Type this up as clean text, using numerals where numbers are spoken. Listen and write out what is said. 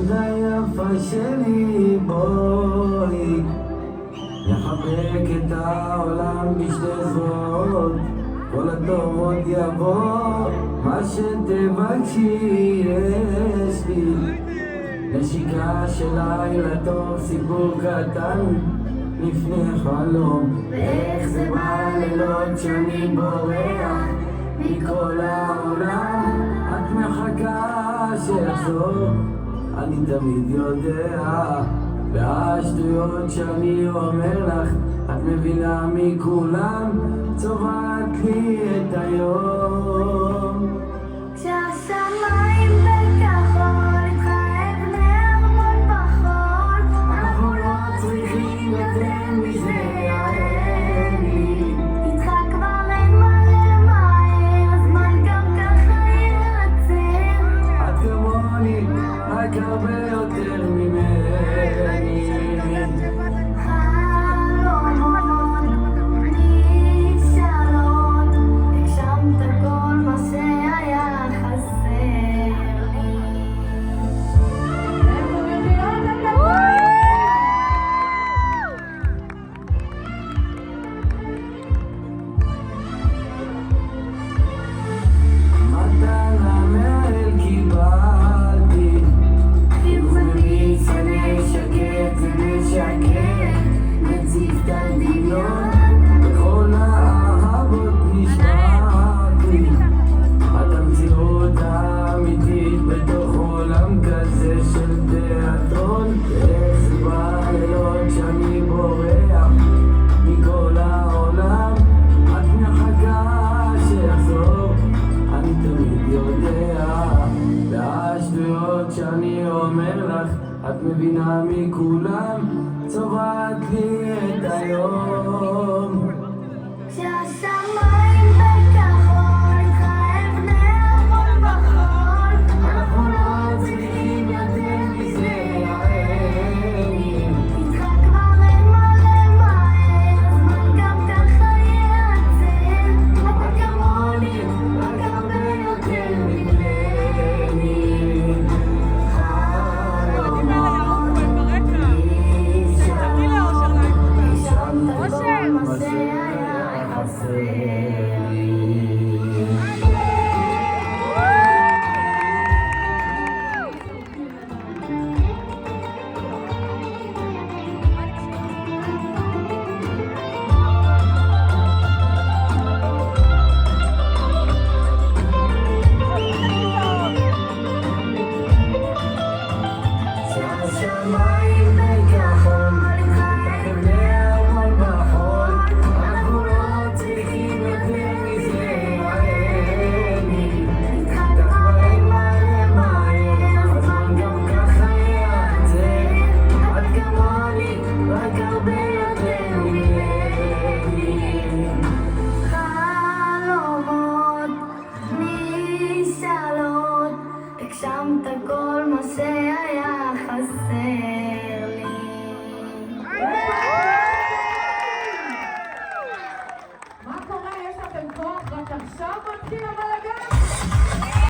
ילדה יפה שלי, בואי נחבק את העולם בשתי זרועות, כל הטוב עוד יבוא, מה שתבקשי יש לי. נשיקה של לילה טוב, סיפור קטן לפני חלום, ואיך זה בלילות שאני בורח מכל העולם, את מחכה שיחזור, אני תמיד יודע, והשטויות שאני אומר לך את מבינה מכולם, צובעת לי את היום. כשהשמיים בכחול איתך אבני ארמון בחול, אנחנו לא צריכים יותר מזה, יעני. איתך כבר אין מה למהר, הזמן גם ככה ייעצר. את כמוני, רק הרבה יותר ממני. חלומות נשאלות, הגשמת כל מה שהיה חסר לי. מתנה מהאל קיבלתי, חיוך ומצעדי שקט ומשקר, מציף את הדמיון. בכל האהבות נשמעתי, את המציאות האמיתית בתוך עולם כזה של תיאטרון. איך זה בלילות שאני בורח מכל העולם, את מחכה שיחזור, אני תמיד יודע, והשטויות שאני אומר לך את מבינה מכולם, צובעת לי את היום. כשהשמיים בכחול איתך אבני ארמון בחול, אנחנו לא צריכים יותר מזה, יעני. איתך כבר אין מה למהר, הזמן גם ככה ייעצר. את כמוני, רק הרבה יותר ממני. חלומות נשאלות, הגשמת כל מה שהיה חסר לי. שהשמיים בכחול, אבני ארמון בחול, אנחנו לא צריכים יותר מזה, יעני. איתך כבר אין מה למהר, הזמן גם ככה ייעצר, את כמוני, רק הרבה יותר ממני. חלומות נשאלות, הגשמת כל מה שהיה חסר